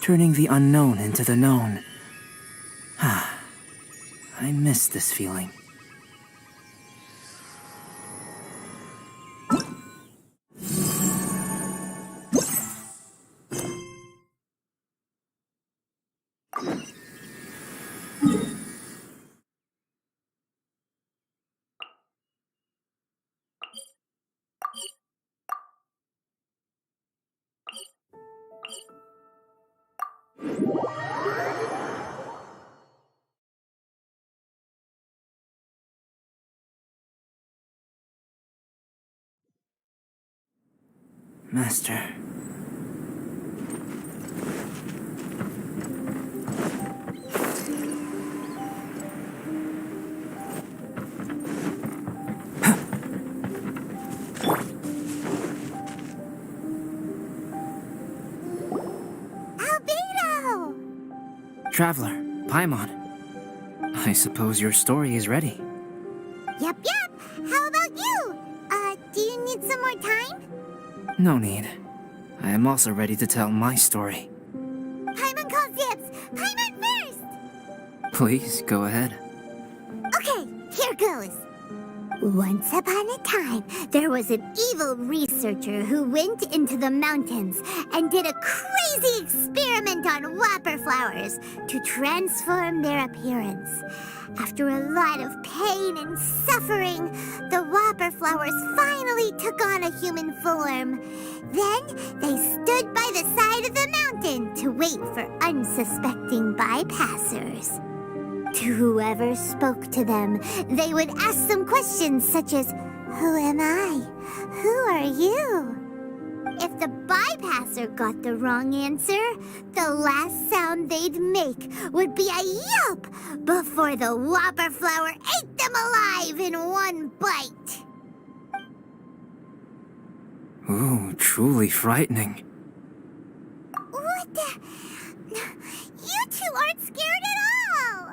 turning the unknown into the known. I miss this feeling. Master. Albedo! Traveler, Paimon. I suppose your story is ready. Yep. How about you? Do you need some more time? No need. I am also ready to tell my story. Paimon calls dibs! Paimon first! Please, go ahead. Okay, here goes. Once upon a time, there was an evil researcher who went into the mountains and did a crazy experiment on whopper flowers to transform their appearance. After a lot of pain and suffering, the whopper flowers finally took on a human form. Then they stood by the side of the mountain to wait for unsuspecting bypassers. To whoever spoke to them, they would ask some questions such as, "Who am I? Who are you?" If the bypasser got the wrong answer, the last sound they'd make would be a yelp before the whopper flower ate them alive in one bite. Ooh, truly frightening. What the? You two aren't scared at all!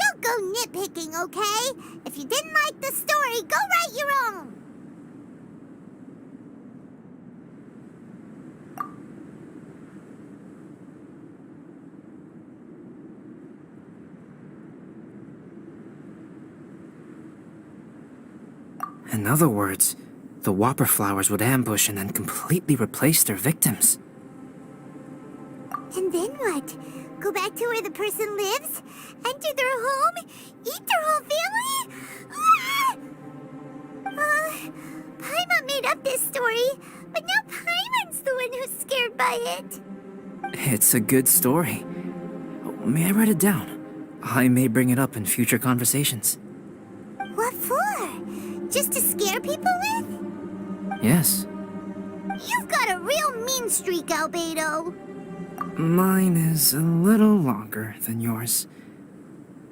Don't go nitpicking, okay? If you didn't like the story, go write your own! In other words, the whopper flowers would ambush and then completely replace their victims. And then what? Go back to where the person lives? Enter their home? Eat their whole family? Paimon made up this story, but now Paimon's the one who's scared by it. It's a good story. May I write it down? I may bring it up in future conversations. What for? Just to scare people with? Yes. You've got a real mean streak, Albedo. Mine is a little longer than yours.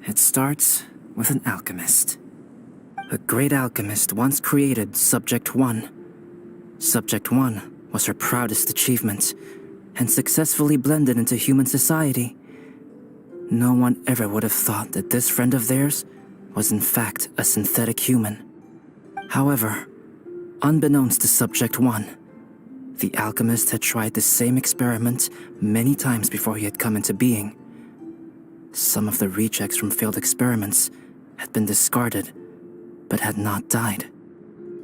It starts with an alchemist. A great alchemist once created Subject 1. Subject 1 was her proudest achievement, and successfully blended into human society. No one ever would have thought that this friend of theirs was in fact a synthetic human. However, unbeknownst to Subject 1, the alchemist had tried the same experiment many times before he had come into being. Some of the rejects from failed experiments had been discarded, but had not died.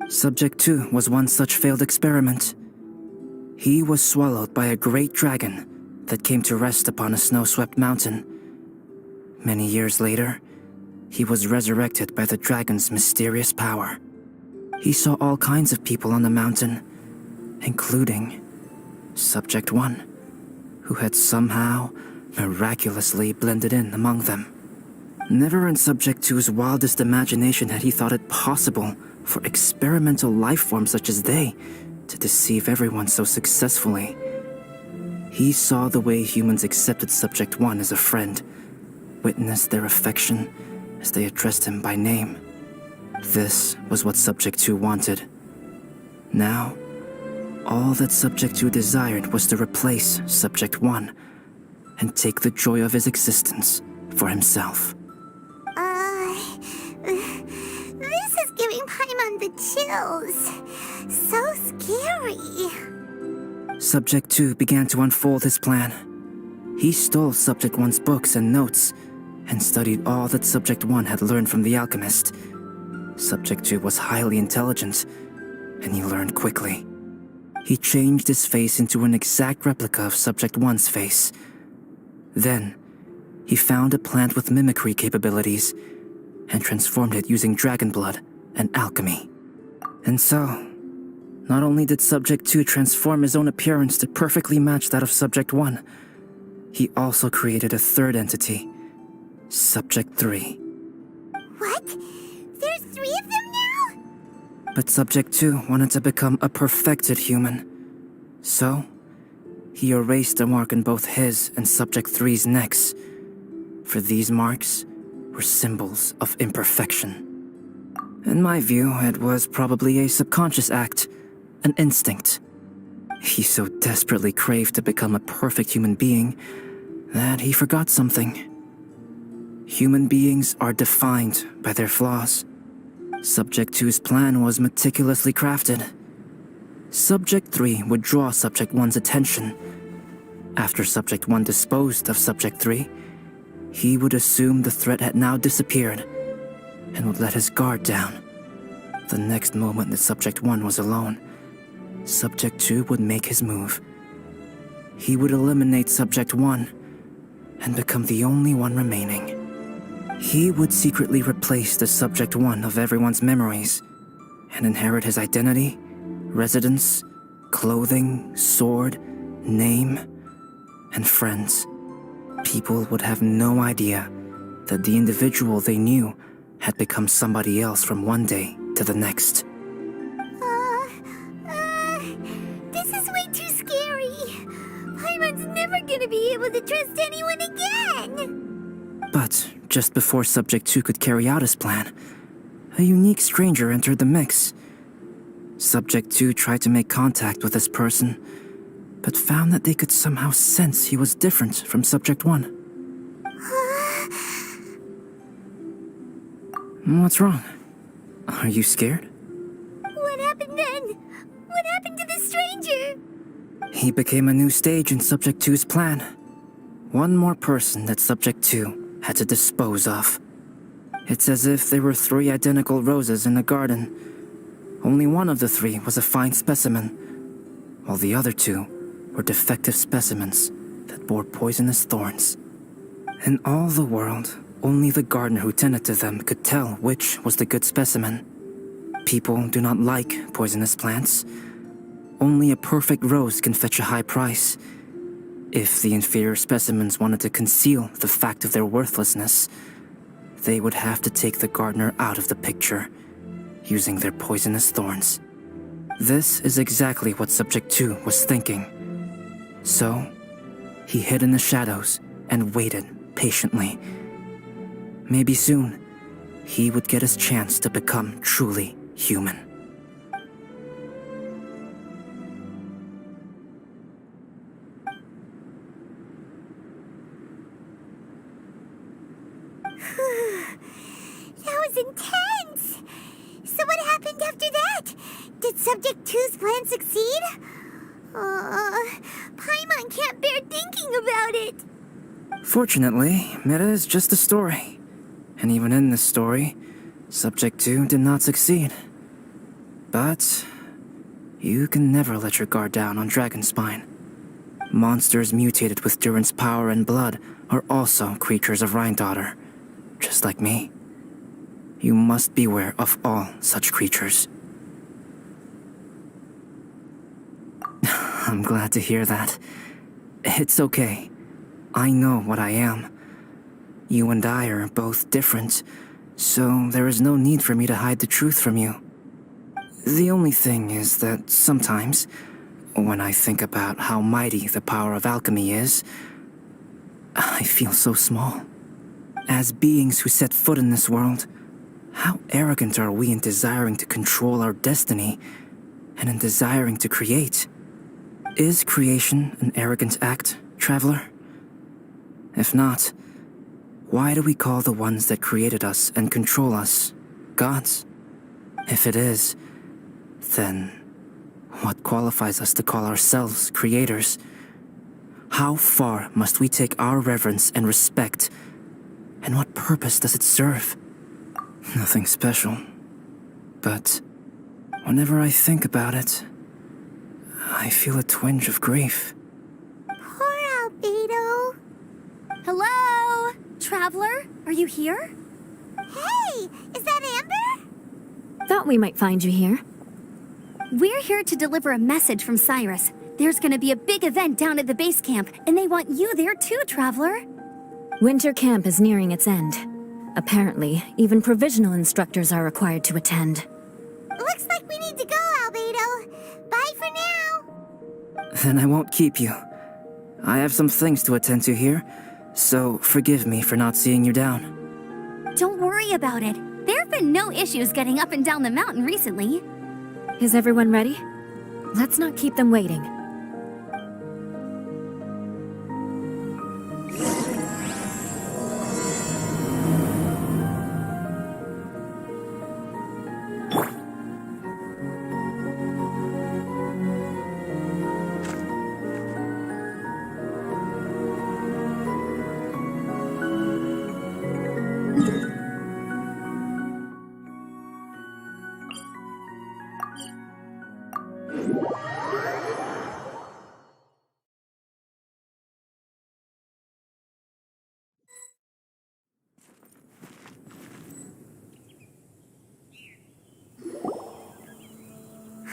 Subject 2 was one such failed experiment. He was swallowed by a great dragon that came to rest upon a snow-swept mountain. Many years later, he was resurrected by the dragon's mysterious power. He saw all kinds of people on the mountain, including Subject 1, who had somehow miraculously blended in among them. Never in Subject 2's wildest imagination had he thought it possible for experimental life forms such as they to deceive everyone so successfully. He saw the way humans accepted Subject 1 as a friend, witnessed their affection as they addressed him by name. This was what Subject 2 wanted. Now, all that Subject 2 desired was to replace Subject 1 and take the joy of his existence for himself. This is giving Paimon the chills. So scary. Subject 2 began to unfold his plan. He stole Subject 1's books and notes, and studied all that Subject 1 had learned from the alchemist. Subject 2 was highly intelligent, and he learned quickly. He changed his face into an exact replica of Subject 1's face. Then, he found a plant with mimicry capabilities, and transformed it using dragon blood and alchemy. And so, not only did Subject 2 transform his own appearance to perfectly match that of Subject 1, he also created a third entity, Subject 3. What? There's 3 of them now? But Subject 2 wanted to become a perfected human. So, he erased a mark in both his and Subject 3's necks. For these marks were symbols of imperfection. In my view, it was probably a subconscious act, an instinct. He so desperately craved to become a perfect human being that he forgot something. Human beings are defined by their flaws. Subject 2's plan was meticulously crafted. Subject 3 would draw Subject 1's attention. After Subject 1 disposed of Subject 3, he would assume the threat had now disappeared and would let his guard down. The next moment that Subject 1 was alone, Subject 2 would make his move. He would eliminate Subject 1 and become the only one remaining. He would secretly replace the Subject 1 of everyone's memories and inherit his identity, residence, clothing, sword, name, and friends. People would have no idea that the individual they knew had become somebody else from one day to the next. This is way too scary. Paimon's never gonna be able to trust anyone again. But just before Subject 2 could carry out his plan, a unique stranger entered the mix. Subject 2 tried to make contact with this person, but found that they could somehow sense he was different from Subject 1. What's wrong? Are you scared? What happened then? What happened to the stranger? He became a new stage in Subject 2's plan. One more person that Subject 2 had to dispose of. It's as if there were 3 identical roses in a garden. Only one of the 3 was a fine specimen, while the other 2 were defective specimens that bore poisonous thorns. In all the world, only the gardener who tended to them could tell which was the good specimen. People do not like poisonous plants. Only a perfect rose can fetch a high price. If the inferior specimens wanted to conceal the fact of their worthlessness, they would have to take the gardener out of the picture, using their poisonous thorns. This is exactly what Subject 2 was thinking. So, he hid in the shadows and waited patiently. Maybe soon, he would get his chance to become truly human. That was intense! So what happened after that? Did Subject 2's plan succeed? Paimon can't bear thinking about it. Fortunately, it is just a story. And even in this story, Subject 2 did not succeed. But you can never let your guard down on Dragonspine. Monsters mutated with Durin's power and blood are also creatures of Rhine-Daughter, just like me. You must beware of all such creatures. I'm glad to hear that. It's okay. I know what I am. You and I are both different, so there is no need for me to hide the truth from you. The only thing is that sometimes, when I think about how mighty the power of alchemy is, I feel so small. As beings who set foot in this world, how arrogant are we in desiring to control our destiny and in desiring to create? Is creation an arrogant act, traveler? If not, why do we call the ones that created us and control us gods? If it is, then What qualifies us to call ourselves creators? How far must we take our reverence and respect? And what purpose does it serve? Nothing special. But whenever I think about it, I feel a twinge of grief. Poor Albedo. Hello? Traveler, are you here? Hey, is that Amber? Thought we might find you here. We're here to deliver a message from Cyrus. There's gonna be a big event down at the base camp, and they want you there too, Traveler. Winter camp is nearing its end. Apparently, even provisional instructors are required to attend. Looks like we need to go, Albedo. Bye for now. Then I won't keep you. I have some things to attend to here, so forgive me for not seeing you down. Don't worry about it. There have been no issues getting up and down the mountain recently. Is everyone ready? Let's not keep them waiting.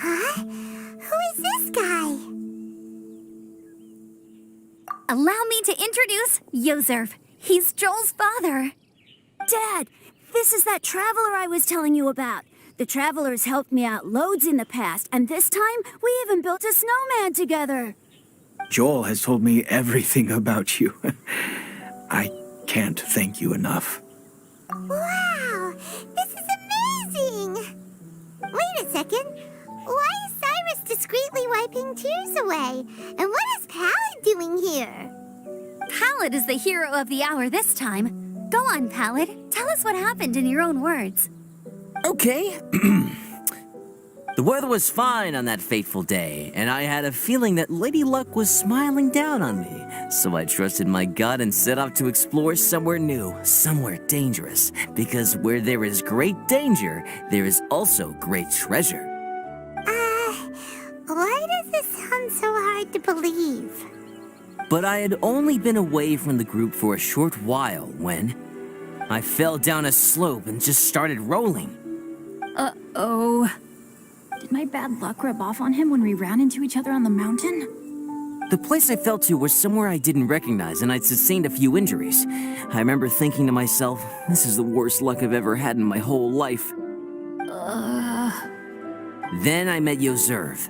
Huh? Who is this guy? Allow me to introduce Yozerv. He's Joel's father. Dad, this is that traveler I was telling you about. The traveler's helped me out loads in the past, and this time we even built a snowman together. Joel has told me everything about you. I can't thank you enough. Wow, this is amazing! Wait a second. Why is Cyrus discreetly wiping tears away? And what is Pallid doing here? Pallid is the hero of the hour this time. Go on, Pallid. Tell us what happened in your own words. Okay. The weather was fine on that fateful day, and I had a feeling that Lady Luck was smiling down on me. So I trusted my gut and set off to explore somewhere new, somewhere dangerous. Because where there is great danger, there is also great treasure. Why does this sound so hard to believe? But I had only been away from the group for a short while when I fell down a slope and just started rolling. Uh-oh. Did my bad luck rub off on him when we ran into each other on the mountain? The place I fell to was somewhere I didn't recognize, and I'd sustained a few injuries. I remember thinking to myself, this is the worst luck I've ever had in my whole life. Then I met Yozerv.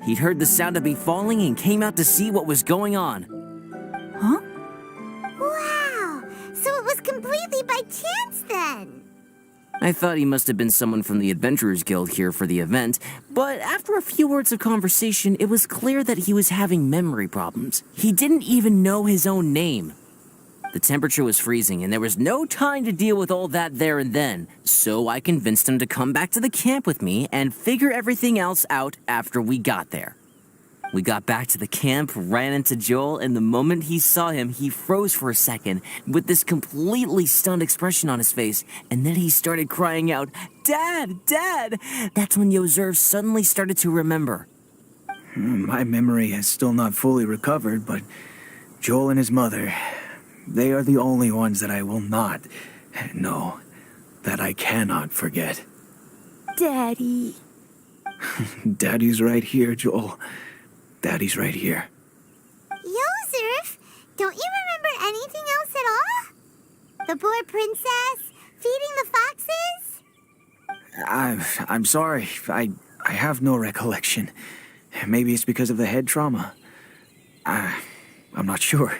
He'd heard the sound of me falling and came out to see what was going on. Huh? Wow, so it was completely by chance then. I thought he must have been someone from the Adventurers Guild here for the event, but after a few words of conversation, it was clear that he was having memory problems. He didn't even know his own name. The temperature was freezing, and there was no time to deal with all that there and then, so I convinced him to come back to the camp with me and figure everything else out after we got there. We got back to the camp, ran into Joel, and the moment he saw him, he froze for a second with this completely stunned expression on his face, and then he started crying out, "Dad! Dad!" That's when Yozerv suddenly started to remember. My memory has still not fully recovered, but Joel and his mother, they are the only ones that I will not, no, that I cannot forget. Daddy. Daddy's right here, Joel. Daddy's right here. Yozerf, don't you remember anything else at all? The poor princess, feeding the foxes? I'm sorry. I have no recollection. Maybe it's because of the head trauma. I'm not sure.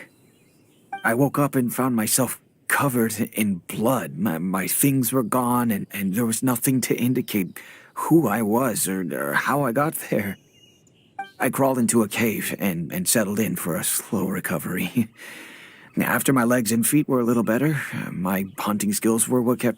I woke up and found myself covered in blood. My things were gone, and there was nothing to indicate who I was or how I got there. I crawled into a cave and settled in for a slow recovery. After my legs and feet were a little better, my hunting skills were what kept me